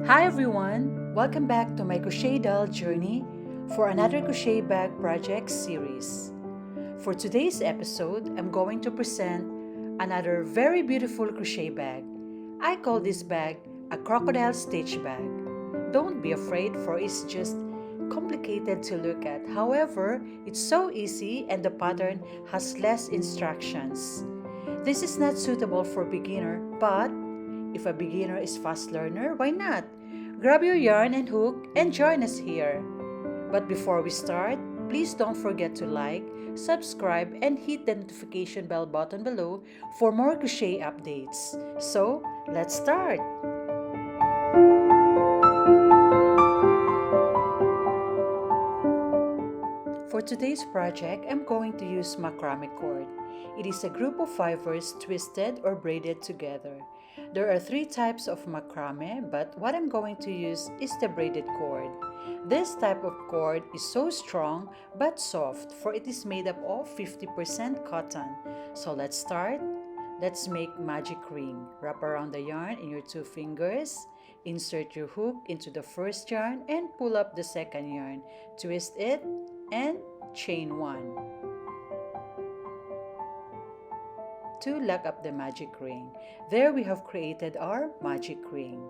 Hi everyone! Welcome back to My Crochet Doll Journey for another crochet bag project series. For today's episode, I'm going to present another very beautiful crochet bag. I call this bag a crocodile stitch bag. Don't be afraid, for it's just complicated to look at. However, it's so easy and the pattern has less instructions. This is not suitable for beginner, but if a beginner is fast learner, why not? Grab your yarn and hook and join us here. But before we start, please don't forget to like, subscribe, and hit the notification bell button below for more crochet updates. So, let's start! For today's project, I'm going to use macrame cord. It is a group of fibers twisted or braided together. There are 3 types of macrame, but what I'm going to use is the braided cord. This type of cord is so strong but soft, for it is made up of 50% cotton. So let's start. Let's make magic ring. Wrap around the yarn in your 2 fingers. Insert your hook into the first yarn and pull up the second yarn. Twist it and chain 1 to lock up the magic ring. There we have created our magic ring.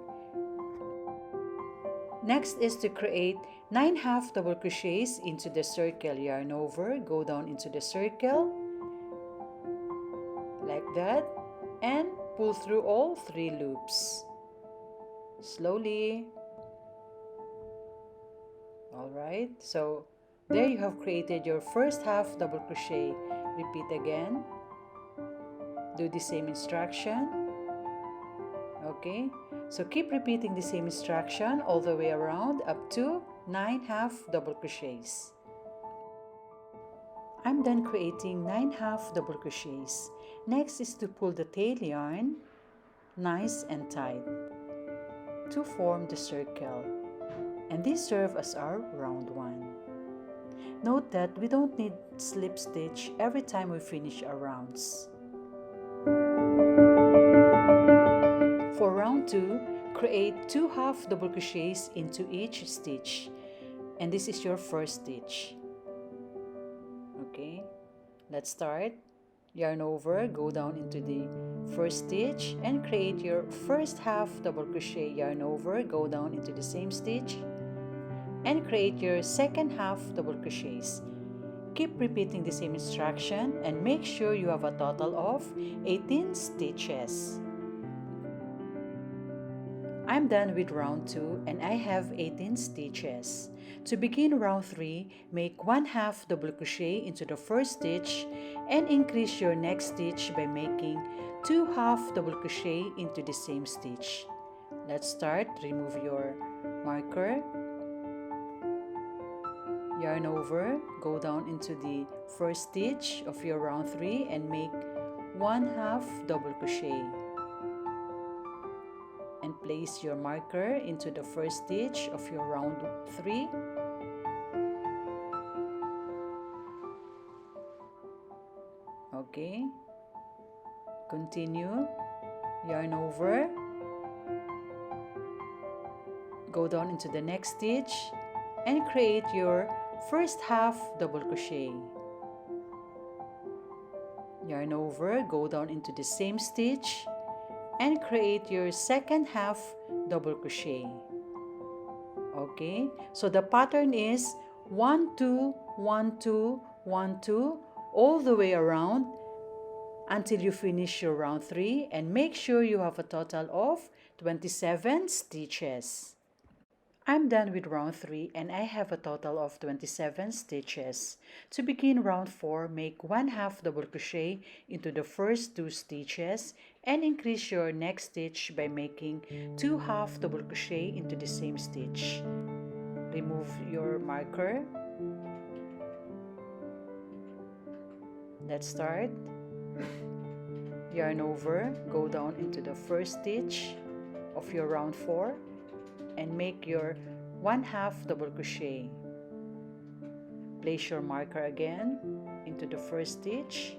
Next is to create 9 half double crochets into the circle. Yarn over, go down into the circle like that and pull through all 3 loops slowly. Alright, so there you have created your first half double crochet. Repeat again. Do the same instruction. Okay, so keep repeating the same instruction all the way around up to 9 half double crochets. I'm done creating 9 half double crochets. Next is to pull the tail yarn nice and tight to form the circle, and this serves as our round one. Note that we don't need slip stitch every time we finish our rounds. For round 2, create 2 half double crochets into each stitch, and this is your first stitch. Okay, let's start. Yarn over, go down into the first stitch and create your first half double crochet. Yarn over, go down into the same stitch and create your second half double crochets. Keep repeating the same instruction and make sure you have a total of 18 stitches. I'm done with round 2 and I have 18 stitches. To begin round 3, make 1 half double crochet into the first stitch and increase your next stitch by making 2 half double crochet into the same stitch. Let's start. Remove your marker. Yarn over, go down into the first stitch of your round 3 and make 1 half double crochet. And place your marker into the first stitch of your round 3. Okay. Continue. Yarn over. Go down into the next stitch and create your first half double crochet. Yarn over, go down into the same stitch and create your second half double crochet. Okay, so the pattern is 1 2 1 2 1 2 all the way around until you finish your round 3, and make sure you have a total of 27 stitches. I'm done with round 3 and I have a total of 27 stitches. To begin round 4, make 1 half double crochet into the first 2 stitches and increase your next stitch by making 2 half double crochet into the same stitch. remove your marker. Let's start. Yarn over, go down into the first stitch of your round 4 and make your 1/2 double crochet. Place your marker again into the first stitch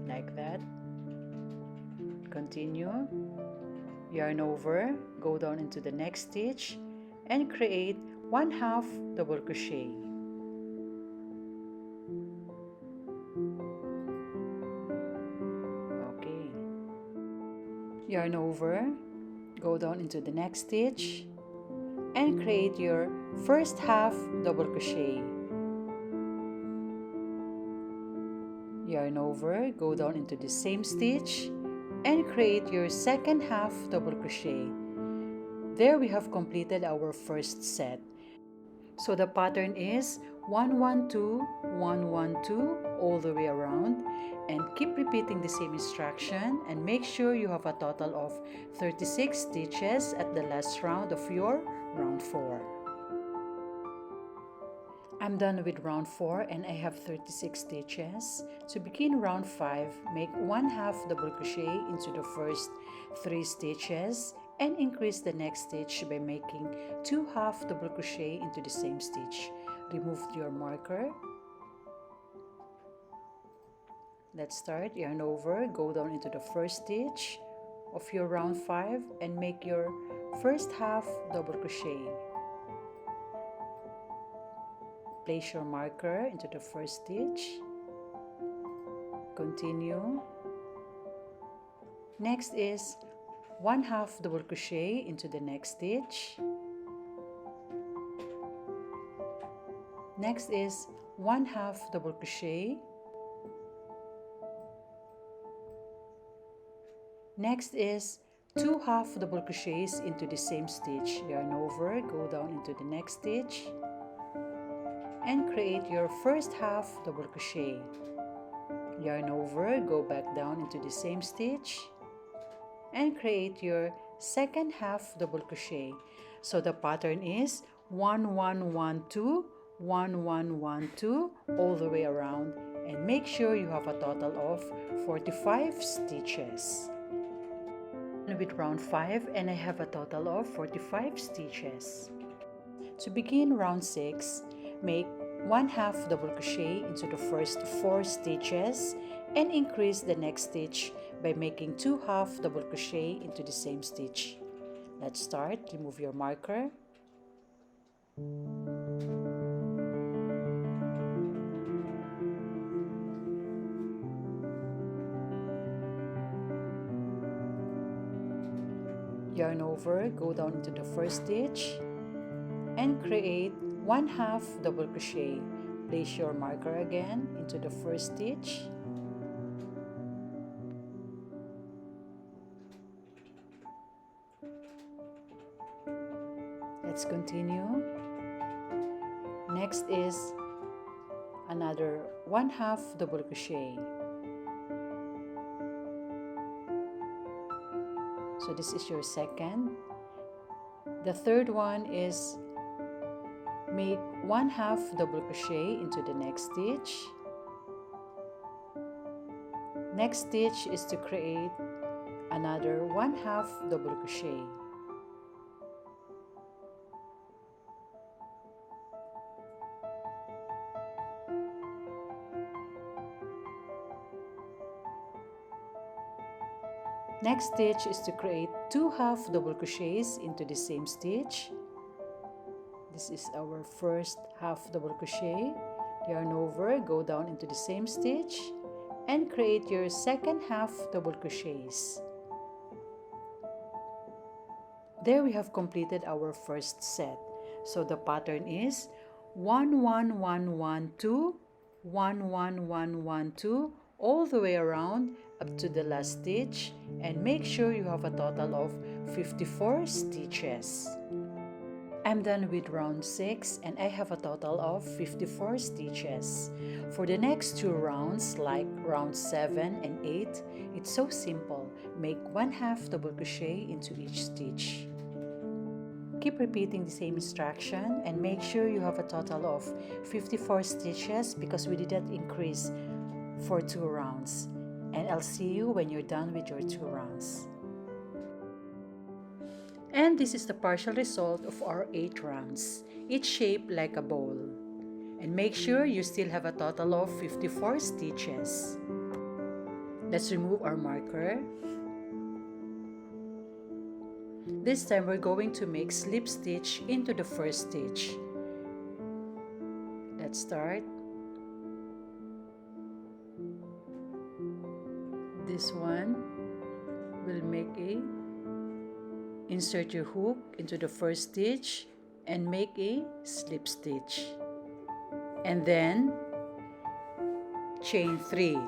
like that. Continue. Yarn over, go down into the next stitch and create 1/2 double crochet. Okay. Yarn over, go down into the next stitch and create your first half double crochet. Yarn over, go down into the same stitch and create your second half double crochet. There we have completed our first set. So the pattern is 1 1 2 1 1 2 all the way around, and keep repeating the same instruction and make sure you have a total of 36 stitches at the last round of your round 4. I'm done with round 4 and I have 36 stitches. To begin round 5, make 1/2 double crochet into the first 3 stitches and increase the next stitch by making 2/2 double crochet into the same stitch. Remove your marker. Let's start. Yarn over, go down into the first stitch of your round 5 and make your first half double crochet. Place your marker into the first stitch. Continue. Next is 1/2 double crochet into the next stitch. Next is 1/2 double crochet. Next is 2/2 double crochets into the same stitch. Yarn over, go down into the next stitch and create your first half double crochet. Yarn over, go back down into the same stitch and create your second half double crochet. So the pattern is 1 1 1 2 1 1 1 2 all the way around, and make sure you have a total of 45 stitches. With round 5 and I have a total of 45 stitches. To begin round 6, make 1/2 double crochet into the first 4 stitches and increase the next stitch by making 2/2 double crochet into the same stitch. Let's start. Remove your marker. Yarn over, go down into the first stitch and create 1/2 double crochet. Place your marker again into the first stitch. Let's continue. Next is another 1/2 double crochet. So this is your second. The third one is make 1/2 double crochet into the next stitch. Next stitch is to create another 1/2 double crochet. Next stitch is to create 2/2 double crochets into the same stitch. This is our first half double crochet. Yarn over, go down into the same stitch and create your second half double crochets. There we have completed our first set. So the pattern is 1 1 1 1 2 1 1 1 1 2 all the way around up to the last stitch, and make sure you have a total of 54 stitches. I'm done with round 6 and I have a total of 54 stitches. For the next 2 rounds, like round 7 and 8, it's so simple. Make 1/2 double crochet into each stitch. keep repeating the same instruction and make sure you have a total of 54 stitches because we did not increase for 2 rounds. And I'll see you when you're done with your 2 rounds. And this is the partial result of our 8 rounds, each shaped like a bowl. And make sure you still have a total of 54 stitches. Let's remove our marker. This time we're going to make slip stitch into the first stitch. Let's start. This one will make insert your hook into the first stitch and make a slip stitch. And then chain 3.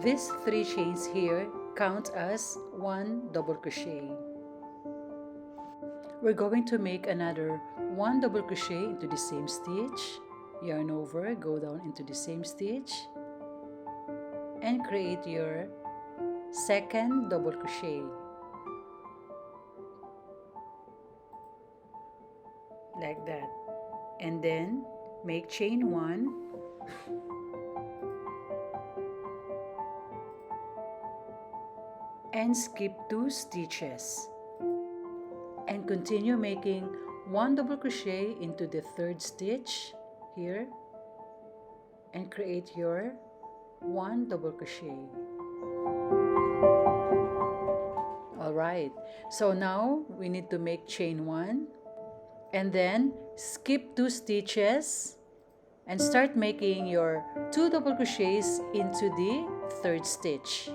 These 3 chains here count as 1 double crochet. We're going to make another 1 double crochet into the same stitch, yarn over, go down into the same stitch, and create your second double crochet. Like that. And then make chain 1, and skip 2 stitches. And continue making 1 double crochet into the third stitch here and create your 1 double crochet. Alright, so now we need to make chain 1 and then skip 2 stitches and start making your 2 double crochets into the third stitch.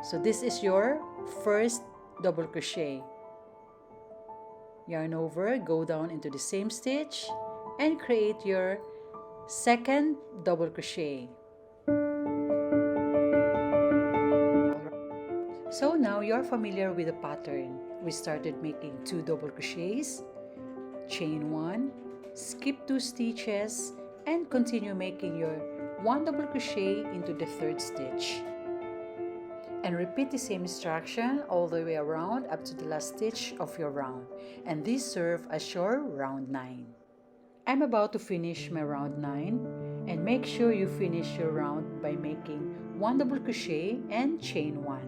So this is your first double crochet. Yarn over, go down into the same stitch and create your second double crochet. So now you're familiar with the pattern. We started making 2 double crochets, chain 1, skip 2 stitches, and continue making your 1 double crochet into the third stitch. And repeat the same instruction all the way around up to the last stitch of your round. And this serves as your round 9. I'm about to finish my round 9, and make sure you finish your round by making 1 double crochet and chain 1.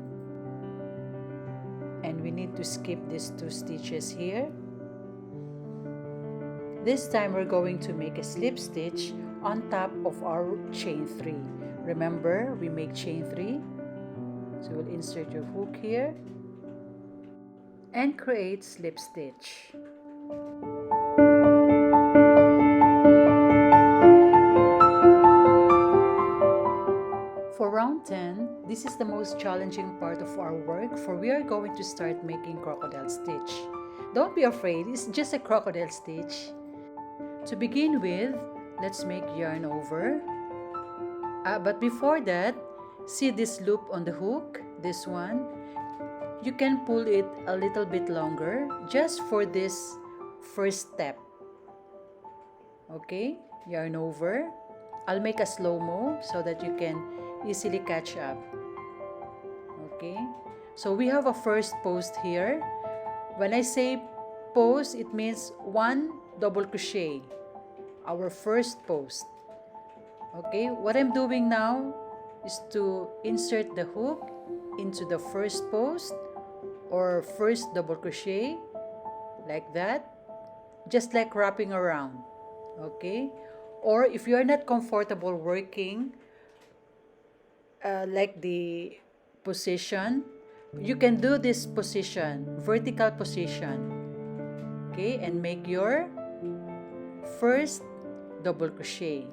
And we need to skip these 2 stitches here. This time we're going to make a slip stitch on top of our chain 3. Remember, we make chain 3. So we'll insert your hook here and create slip stitch. For round 10, this is the most challenging part of our work, for we are going to start making crocodile stitch. Don't be afraid, it's just a crocodile stitch. To begin with, let's make yarn over. But before that, see this loop on the hook, this one? You can pull it a little bit longer just for this first step. Okay, yarn over. I'll make a slow-mo so that you can easily catch up. Okay, so we have a first post here. When I say post, it means 1 double crochet, our first post. Okay, what I'm doing now is to insert the hook into the first post or first double crochet like that, just like wrapping around. Okay, or if you are not comfortable working like the position, you can do this position, vertical position. Okay, and make your first double crochet.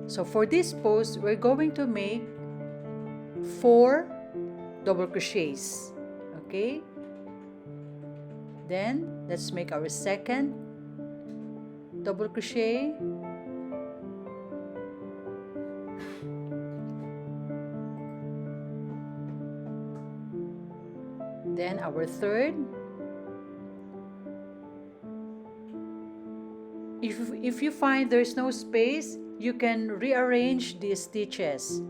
So for this pose, we're going to make 4 double crochets. Okay, then let's make our second double crochet, then our third, If you find there's no space, you can rearrange the stitches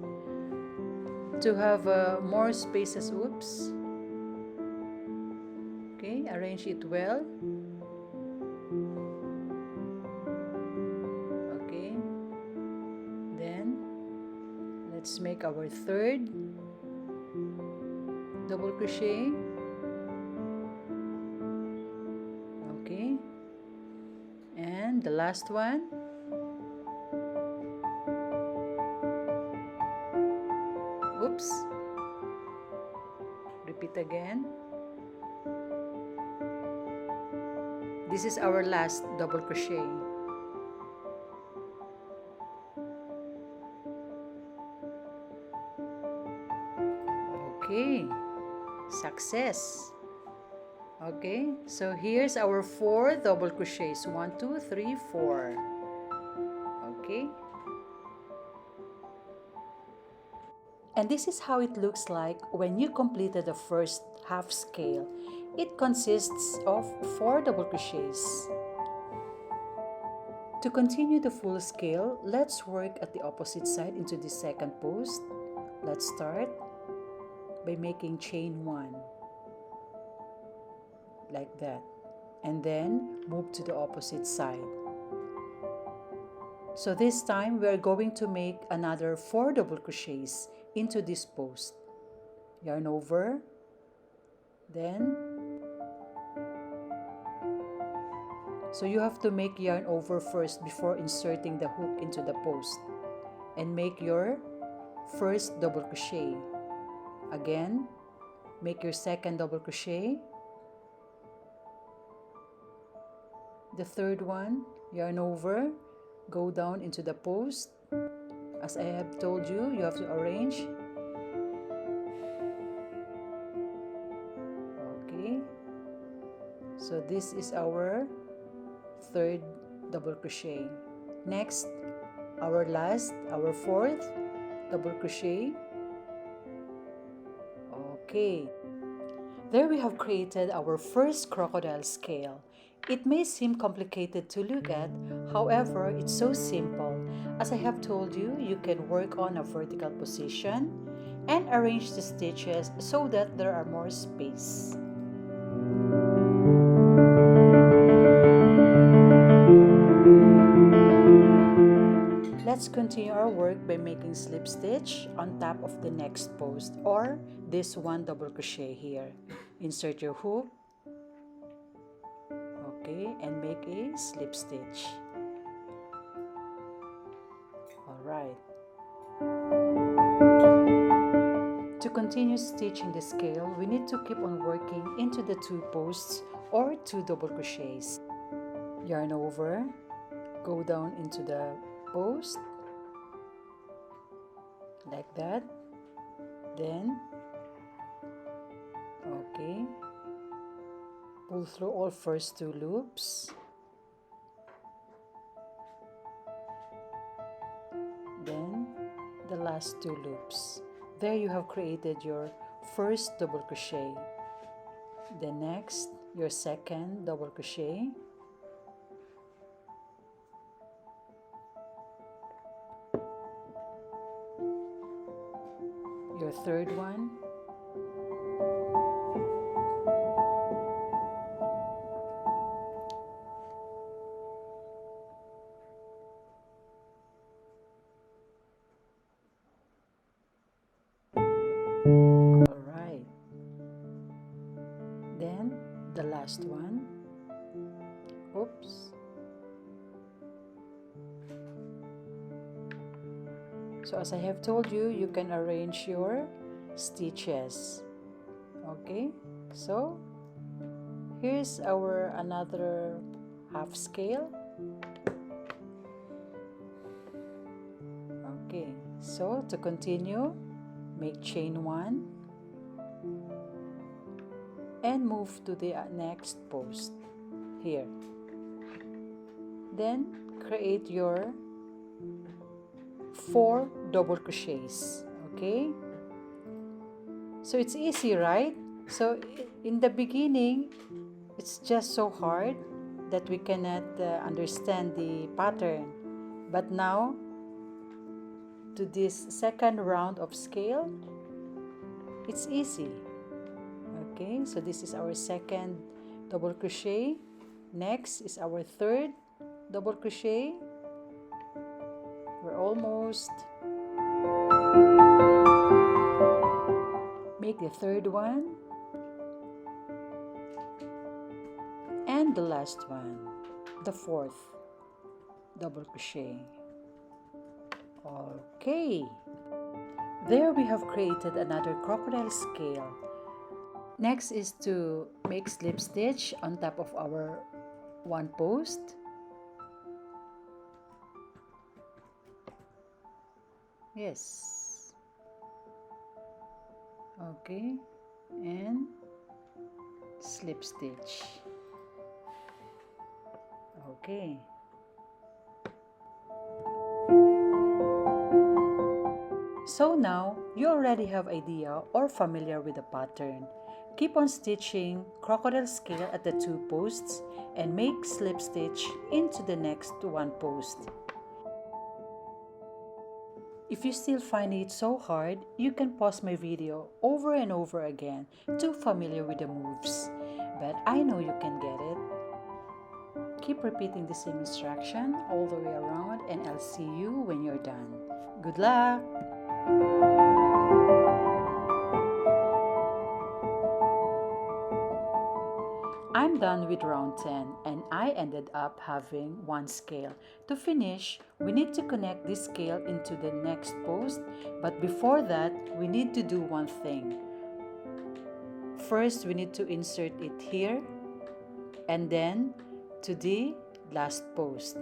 to have more spaces. Oops. Okay, arrange it well. Okay, then let's make our third double crochet. Okay, and the last one. Oops, repeat again. This is our last double crochet. Okay, success. Okay, so here's our 4 double crochets. 1, 2, 3, 4. Okay, and this is how it looks like when you completed the first half scale. It consists of 4 double crochets. To continue the full scale, let's work at the opposite side into the second post. Let's start by making chain 1 like that, and then move to the opposite side. So this time we are going to make another 4 double crochets into this post. Yarn over, then so you have to make yarn over first before inserting the hook into the post, and make your first double crochet. Again, make your second double crochet, the third one, yarn over, go down into the post. As I have told you, you have to arrange. Okay, so this is our third double crochet. Next, our fourth double crochet. Okay, there we have created our first crocodile scale. It may seem complicated to look at, however, it's so simple. As I have told you, you can work on a vertical position and arrange the stitches so that there are more space. Let's continue our work by making slip stitch on top of the next post, or this 1 double crochet here. Insert your hook, okay, and make a slip stitch. Alright. To continue stitching the scale, we need to keep on working into the 2 posts or 2 double crochets. Yarn over, go down into the post like that, then okay, pull through all first 2 loops, then the last 2 loops. There you have created your first double crochet. The next, your second double crochet, your third one, alright, then the last one. Oops. So as I have told you, you can arrange your stitches. Okay, so here's our another half scale. Okay, so to continue, make chain 1 and move to the next post here. Then create your 4 double crochets. Okay, so it's easy, right? So in the beginning it's just so hard, that we cannot understand the pattern. But now, to this second round of scale, it's easy. Okay, so this is our second double crochet. Next is our third double crochet. We're almost. Make the third one. And the last one, the fourth double crochet. Okay, there we have created another crocodile scale. Next is to make slip stitch on top of our one post. Yes. Okay, and slip stitch. Okay. So now, you already have idea or familiar with the pattern. Keep on stitching crocodile scale at the two posts and make slip stitch into the next one post. If you still find it so hard, you can pause my video over and over again to familiar with the moves. But I know you can get it. Keep repeating the same instruction all the way around and I'll see you when you're done. Good luck! I'm done with round 10 and I ended up having one scale. To finish, we need to connect this scale into the next post, but before that, we need to do one thing. First, we need to insert it here and then to the last post.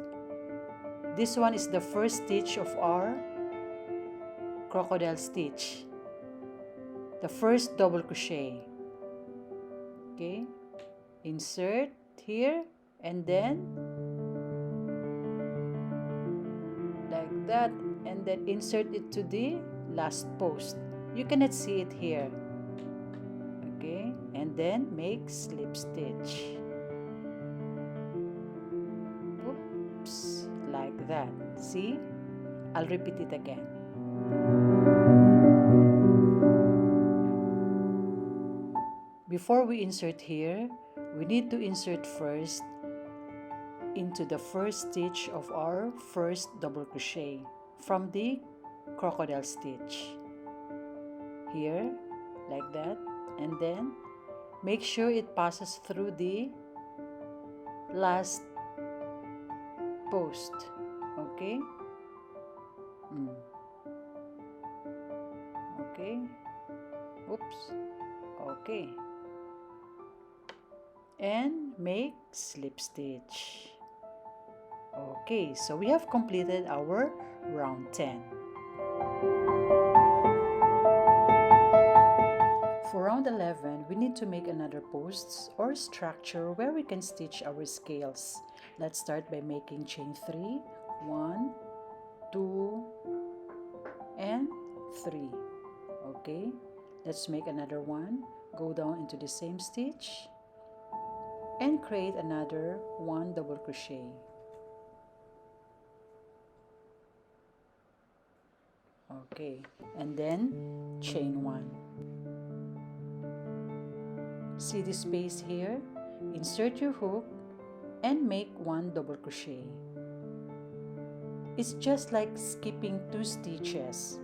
This one is the first stitch of our crocodile stitch, the first double crochet. Okay, insert here and then like that, and then insert it to the last post. You cannot see it here. Okay, and then make slip stitch. Oops, like that. See? I'll repeat it again. Before we insert here, we need to insert first into the first stitch of our first double crochet from the crocodile stitch. Here, like that, and then make sure it passes through the last post. Okay? Okay. Oops. Okay. And make slip stitch. Okay, so we have completed our round 10. For round 11, we need to make another posts or structure where we can stitch our scales. Let's start by making chain 3. 1, 2, and 3. Okay, let's make another one. Go down into the same stitch and create another one double crochet. Okay, and then chain 1. See the space here? Insert your hook and make one double crochet. It's just like skipping 2 stitches.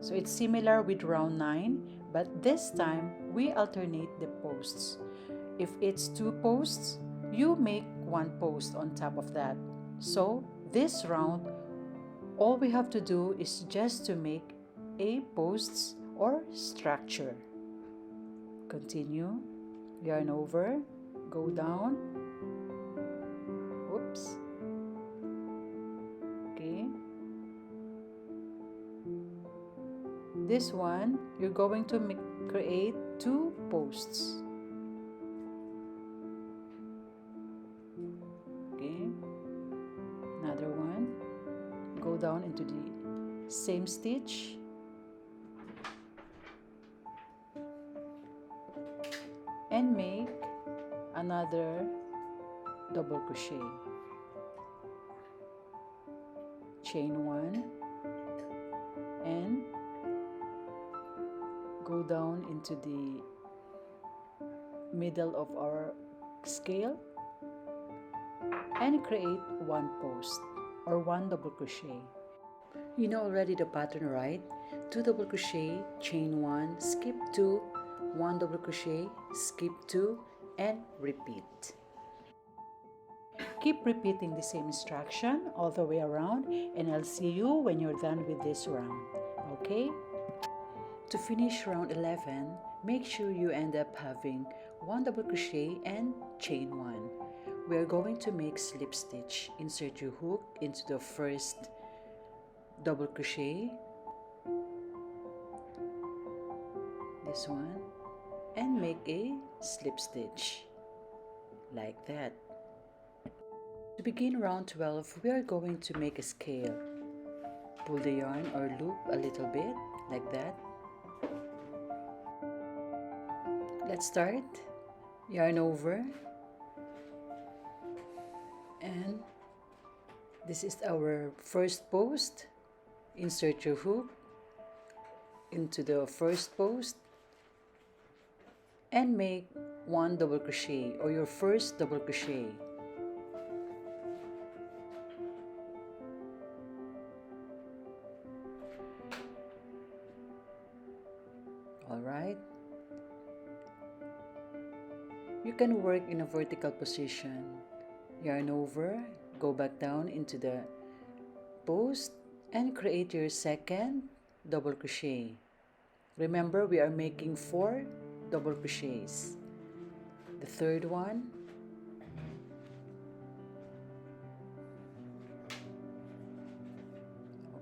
So it's similar with round 9, but this time we alternate the posts. If it's 2 posts, you make 1 post on top of that. So this round, all we have to do is just to make a posts or structure. Continue, yarn over, go down. Oops. Okay. This one, you're going to create 2 posts. Okay. Another one. Go down into the same stitch. and make another double crochet. Chain 1 and go down into the middle of our scale and create one post or one double crochet. You know already the pattern, right? 2 double crochet, chain 1, skip 2, 1 double crochet, skip 2, and repeat. Keep repeating the same instruction all the way around, and I'll see you when you're done with this round. Okay? To finish round 11, make sure you end up having 1 double crochet and chain 1. We are going to make slip stitch. Insert your hook into the first double crochet, this one, and make a slip stitch like that. To begin round 12, we are going to make a scale. Pull the yarn or loop a little bit like that. Let's start. Yarn over, and this is our first post. Insert your hook into the first post and make 1 double crochet or your first double crochet. Alright, you can work in a vertical position. Yarn over, go back down into the post and create your second double crochet. Remember, we are making 4 double crochets. The third one,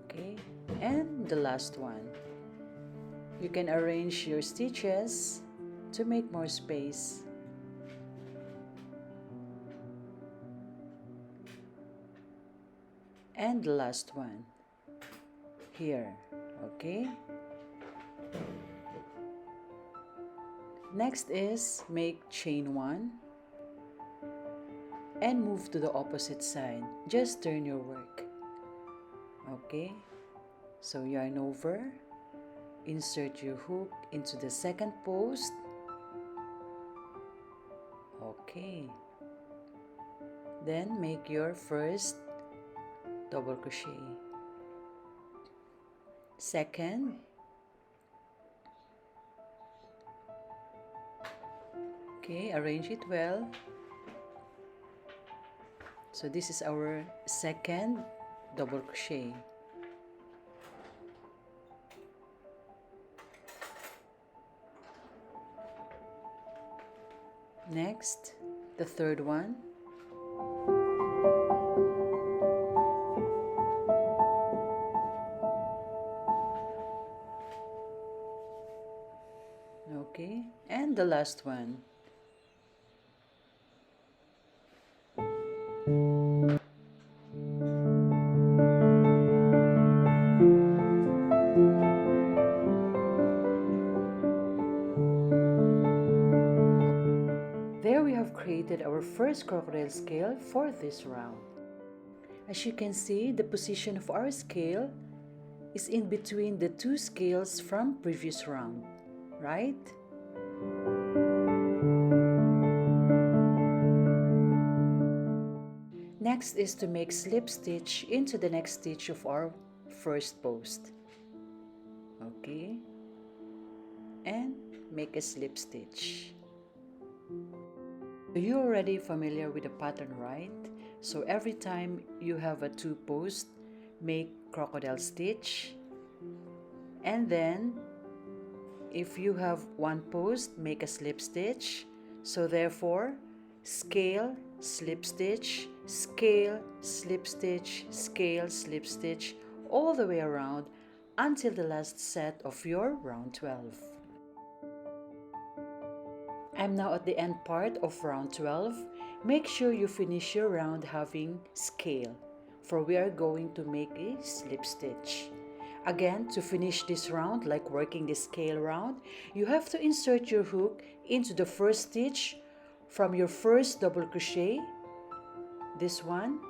okay, and the last one. You can arrange your stitches to make more space. And the last one here, okay? Next is make chain 1 and move to the opposite side. Just turn your work, okay? So yarn over, insert your hook into the second post, okay? Then make your first double crochet, second, okay, arrange it well. So this is our second double crochet. Next, the third one. Okay, and the last one. There we have created our first crocodile scale for this round. As you can see, the position of our scale is in between the 2 scales from previous round, right? Next is to make slip stitch into the next stitch of our first post. Okay, and make a slip stitch. You're already familiar with the pattern, right? So every time you have a 2 post, make crocodile stitch, and then if you have 1 post, make a slip stitch. So therefore, scale, slip stitch, scale, slip stitch, scale, slip stitch, all the way around until the last set of your round 12. I'm now at the end part of round 12. Make sure you finish your round having scale, for we are going to make a slip stitch. Again, to finish this round, like working the scale round, you have to insert your hook into the first stitch from your first double crochet, this one,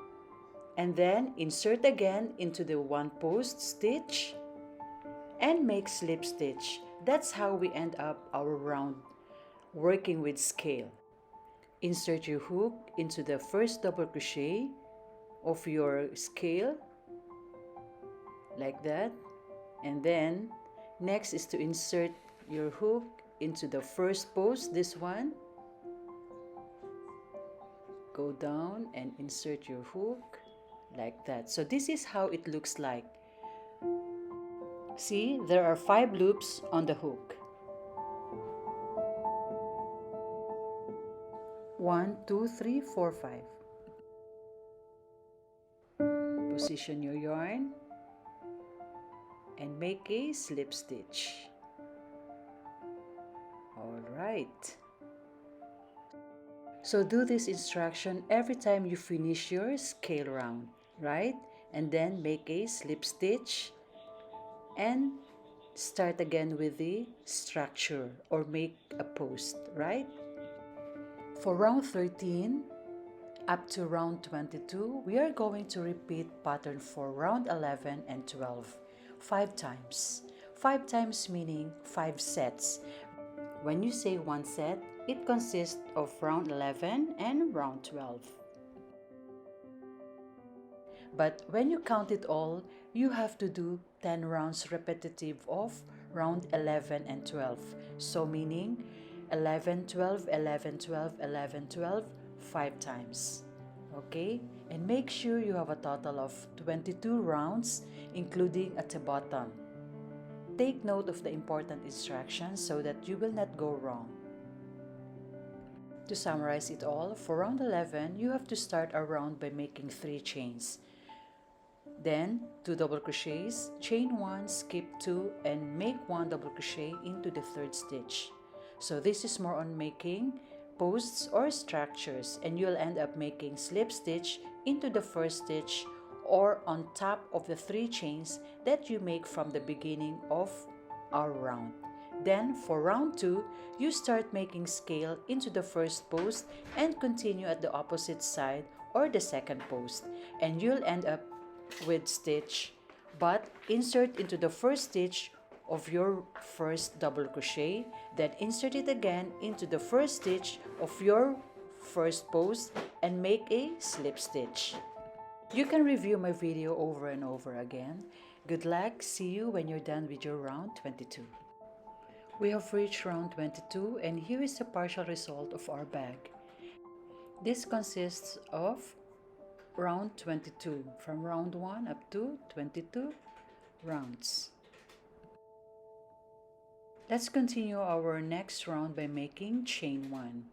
and then insert again into the one post stitch and make slip stitch. That's how we end up our round working with scale. Insert your hook into the first double crochet of your scale like that, and then next is to insert your hook into the first post, this one, go down and insert your hook like that. So this is how it looks like. See, there are 5 loops on the hook. 1, 2, 3, 4, 5. Position your yarn and make a slip stitch. Alright. So do this instruction every time you finish your scale round, right? And then make a slip stitch and start again with the structure or make a post, right? For round 13 up to round 22, we are going to repeat pattern for round 11 and 12 5 times. 5 times meaning 5 sets. When you say one set, it consists of round 11 and round 12. But when you count it all, you have to do 10 rounds repetitive of round 11 and 12. So meaning 11, 12, 11, 12, 11, 12, 5 times. Okay? And make sure you have a total of 22 rounds, including at the bottom. Take note of the important instructions so that you will not go wrong. To summarize it all, for round 11, you have to start a round by making 3 chains. Then 2 double crochets, chain 1, skip 2, and make 1 double crochet into the 3rd stitch. So this is more on making posts or structures, and you'll end up making slip stitch into the 1st stitch or on top of the 3 chains that you make from the beginning of our round. Then for round 2, you start making scale into the 1st post and continue at the opposite side or the 2nd post, and you'll end up with stitch, but insert into the 1st stitch of your 1st double crochet, then insert it again into the 1st stitch of your 1st post and make a slip stitch. You can review my video over and over again. Good luck, see you when you're done with your round 22. We have reached round 22, and here is the partial result of our bag. This consists of round 22, from round 1 up to 22 rounds. Let's continue our next round by making chain 1.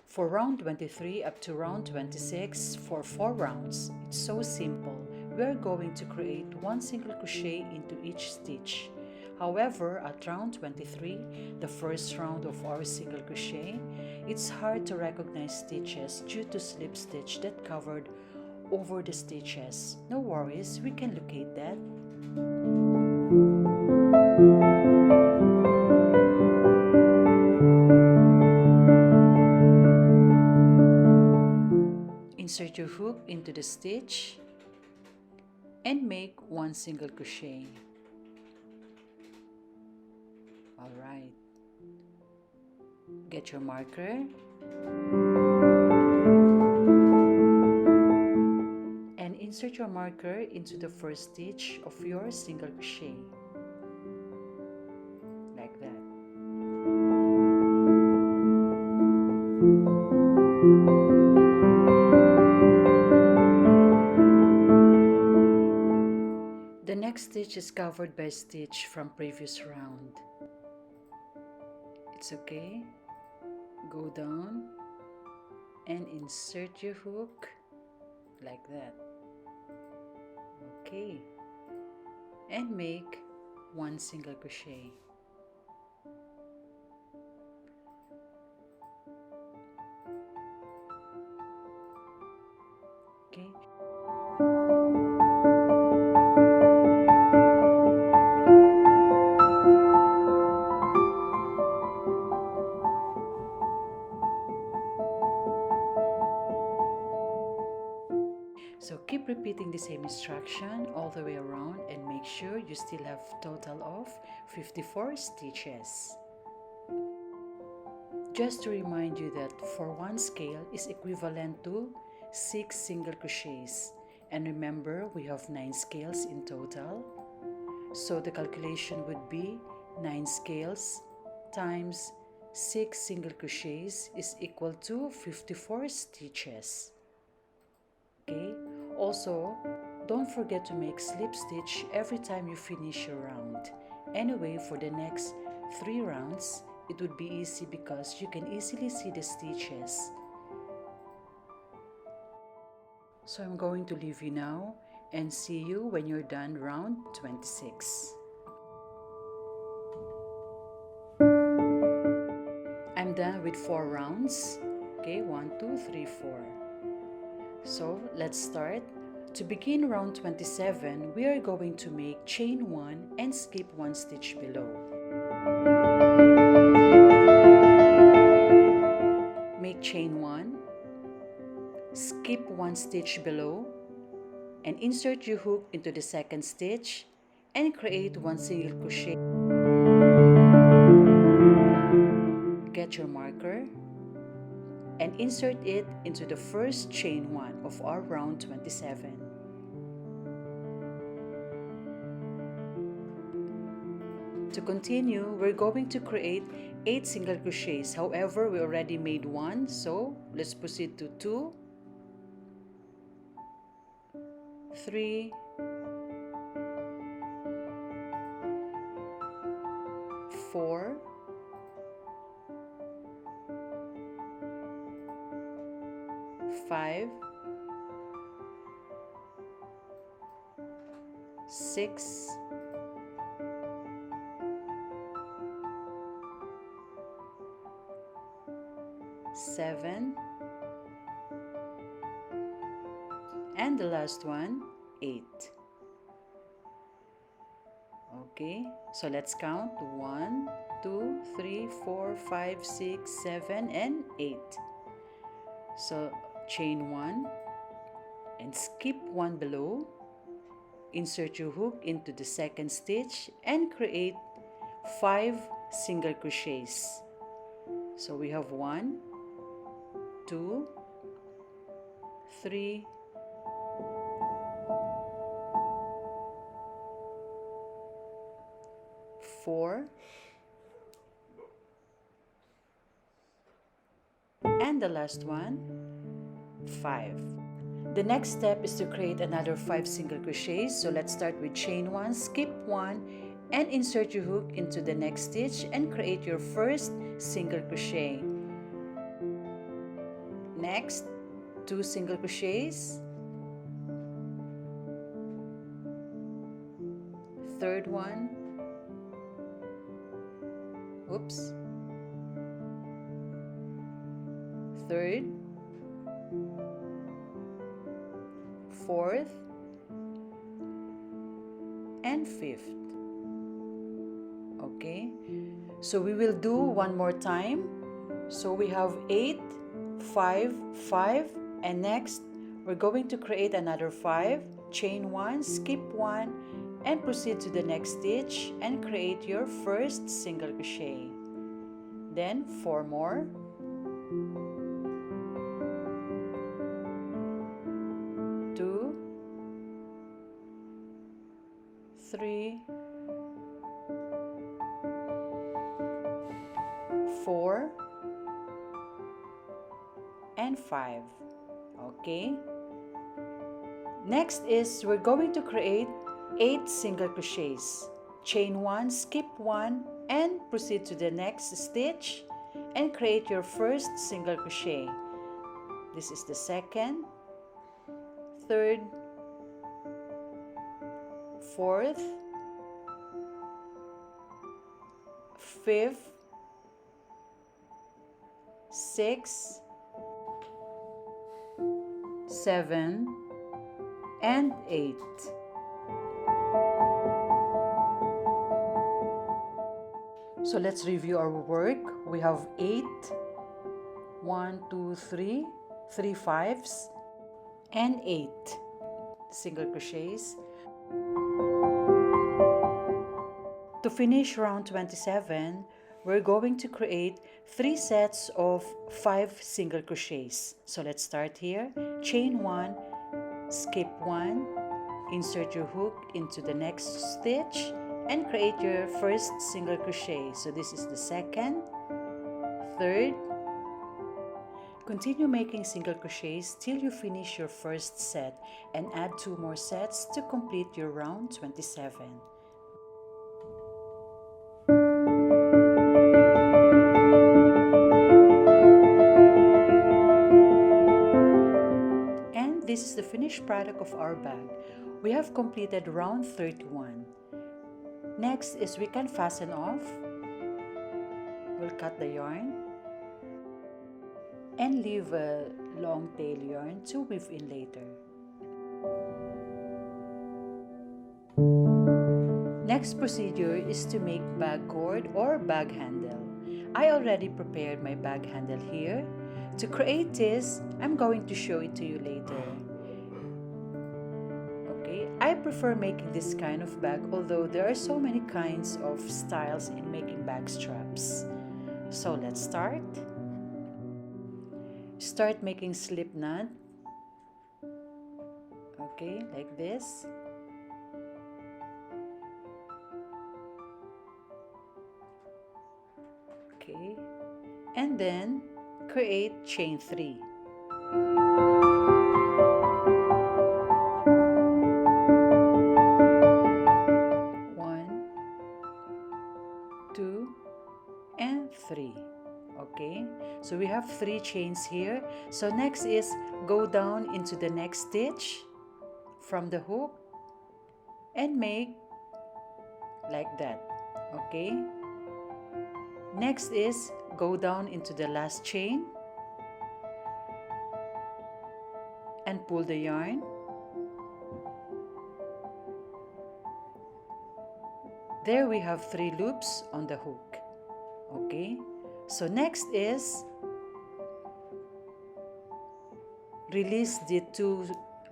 For round 23 up to round 26, for 4 rounds, it's so simple. We are going to create 1 single crochet into each stitch. However, at round 23, the first round of our single crochet, it's hard to recognize stitches due to slip stitch that covered over the stitches. No worries, we can locate that. Insert your hook into the stitch and make 1 single crochet. Alright, get your marker and insert your marker into the 1st stitch of your single crochet, like that. The next stitch is covered by a stitch from previous round. It's okay. Go down and insert your hook like that. Okay. And make 1 single crochet. Okay. So keep repeating the same instruction all the way around and make sure you still have total of 54 stitches. Just to remind you that for one scale is equivalent to 6 single crochets. And remember, we have 9 scales in total. So the calculation would be 9 scales times 6 single crochets is equal to 54 stitches. Okay? Also, don't forget to make slip stitch every time you finish your round. Anyway, for the next 3 rounds, it would be easy because you can easily see the stitches. So I'm going to leave you now and see you when you're done round 26. I'm done with 4 rounds. Okay, 1, 2, 3, 4. So let's start. To begin round 27, we are going to make chain 1 and skip 1 stitch below. Make chain 1, skip 1 stitch below, and insert your hook into the second stitch and create 1 single crochet. Get your marker and insert it into the first chain 1 of our round 27. To continue, we're going to create 8 single crochets. However, we already made 1, so let's proceed to 2, 3, 4, 5, 6, 7, and the last one, 8. Okay, so let's count 1, 2, 3, 4, 5, 6, 7, and 8. So chain 1 and skip 1 below, insert your hook into the second stitch and create 5 single crochets. So we have 1, 2, 3, 4, and the last one, 5. The next step is to create another 5 single crochets. So let's start with chain 1, skip 1, and insert your hook into the next stitch and create your first single crochet. Next, 2 single crochets, third one, oops, third, fourth, and fifth. Okay, so we will do one more time. So we have 8, 5, 5, and next we're going to create another 5, chain 1, skip 1, and proceed to the next stitch and create your first single crochet. Then 4 more, 2, 3, 4, and 5. Okay, next is we're going to create 8 single crochets, chain 1, skip 1, and proceed to the next stitch and create your first single crochet. This is the second, third, fourth, fifth, sixth, 7, and 8. So let's review our work. We have 8, 1, 2, 3, 3 5s, and 8. single crochets. To finish round 27, we're going to create 3 sets of 5 single crochets. So let's start here. Chain 1, skip 1, insert your hook into the next stitch, and create your first single crochet. So this is the second, third. Continue making single crochets till you finish your first set and add 2 more sets to complete your round 27. And this is the finished product of our bag. We have completed round 31. Next is we can fasten off. We'll cut the yarn and leave a long tail yarn to weave in later. Next procedure is to make bag cord or bag handle. I already prepared my bag handle here. To create this, I'm going to show it to you later. Okay, I prefer making this kind of bag, although there are so many kinds of styles in making bag straps. So let's start. Start making slip knot. Okay, like this. Okay, and then create chain 3. One, 2, and 3. Okay, so we have 3 chains here. So next is go down into the next stitch from the hook and make like that. Okay, next is go down into the last chain and pull the yarn. There we have 3 loops on the hook. Okay, so next is release the 2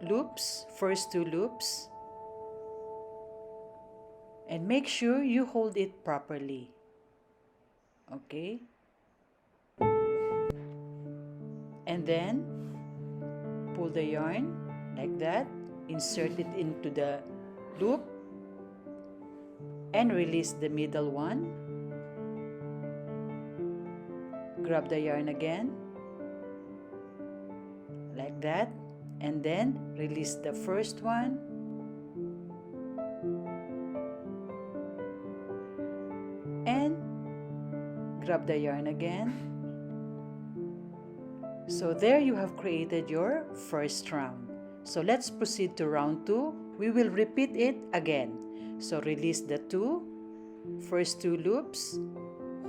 loops, first 2 loops, and make sure you hold it properly. Okay, and then pull the yarn like that, insert it into the loop and release the middle one. Grab the yarn again like that, and then release the first one and grab the yarn again. So there you have created your first round. So let's proceed to round 2. We will repeat it again. So release the first 2 loops,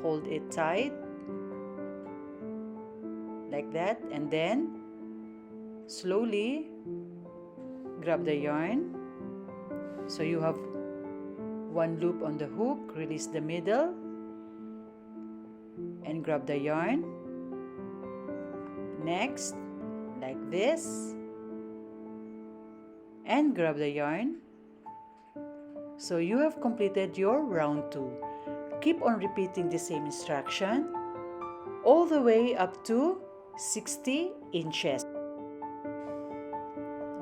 hold it tight like that, and then slowly grab the yarn. So you have 1 loop on the hook, release the middle and grab the yarn. Next, like this, and grab the yarn. So you have completed your round 2. Keep on repeating the same instruction all the way up to 60 inches.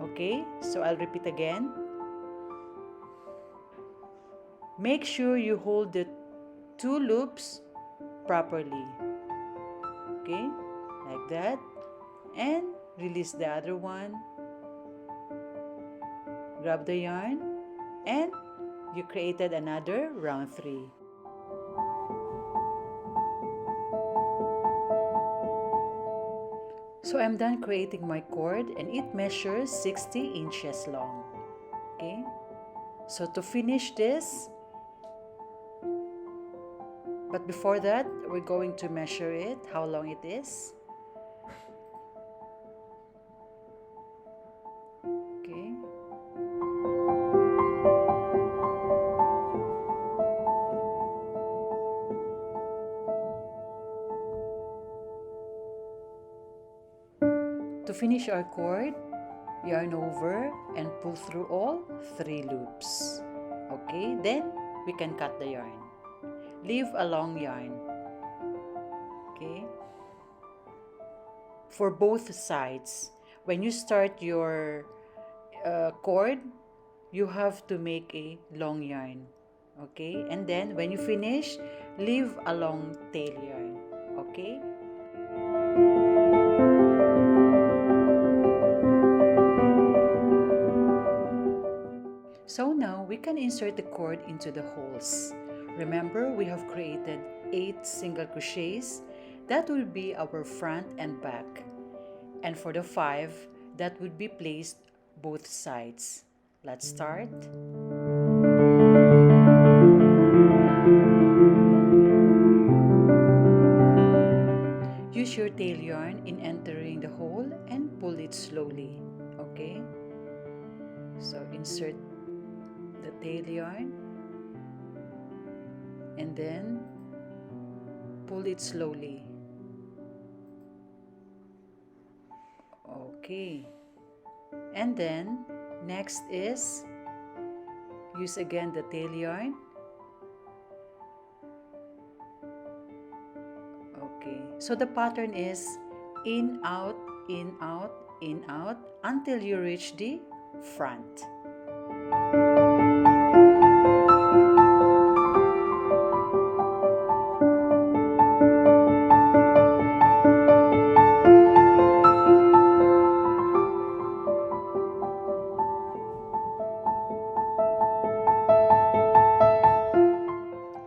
Okay, so I'll repeat again. Make sure you hold the 2 loops properly. Okay, like that, and release the other one. Grab the yarn, and you created another round 3. So I'm done creating my cord, and it measures 60 inches long. Okay, so to finish this, but before that, we're going to measure it, how long it is. Okay. To finish our cord, yarn over and pull through all 3 loops. Okay, then we can cut the yarn. Leave a long yarn. Okay, for both sides. When you start your cord, you have to make a long yarn. Okay, and then when you finish, leave a long tail yarn. Okay. So now we can insert the cord into the holes. Remember, we have created 8 single crochets. That will be our front and back. And for the 5, that would be placed both sides. Let's start. Use your tail yarn in entering the hole and pull it slowly. Okay? So insert the tail yarn and then pull it slowly. Okay, and then next is use again the tail yarn. Okay, so the pattern is in, out, in, out, in, out until you reach the front.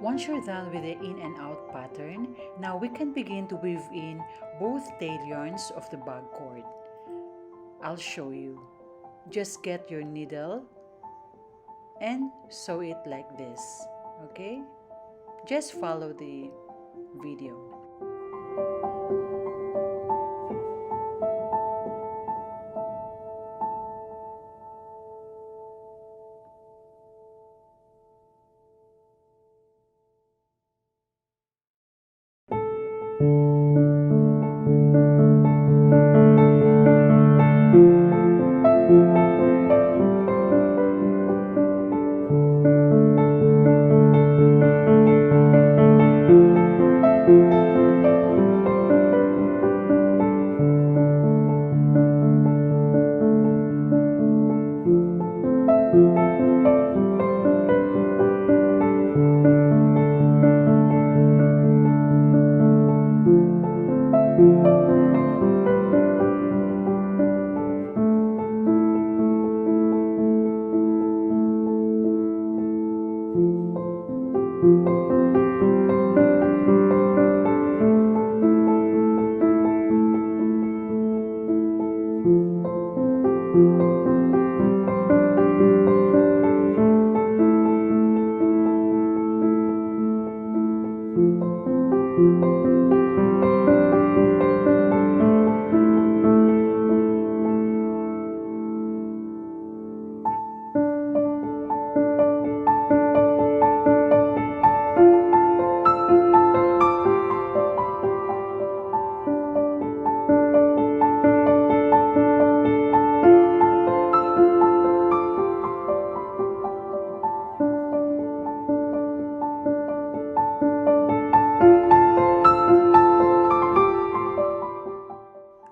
Once you're done with the in and out pattern, now we can begin to weave in both tail yarns of the bag cord. I'll show you. Just get your needle and sew it like this, okay? Just follow the video.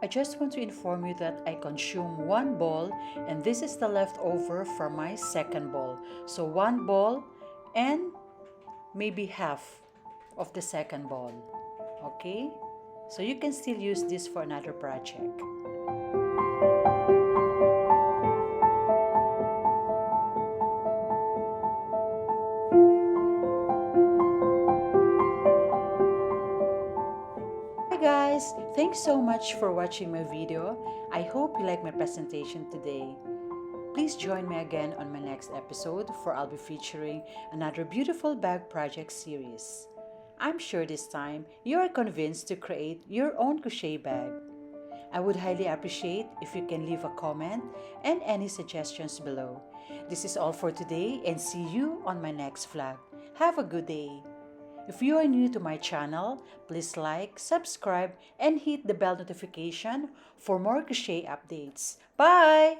I just want to inform you that I consume 1 ball and this is the leftover from my second ball. So 1 ball and maybe half of the second ball. Okay? So you can still use this for another project. Guys, thanks so much for watching my video. I hope you like my presentation today. Please join me again on my next episode for I'll be featuring another beautiful bag project series. I'm sure this time you are convinced to create your own crochet bag. I would highly appreciate if you can leave a comment and any suggestions below. This is all for today and see you on my next vlog. Have a good day. If you are new to my channel, please like, subscribe, and hit the bell notification for more crochet updates. Bye!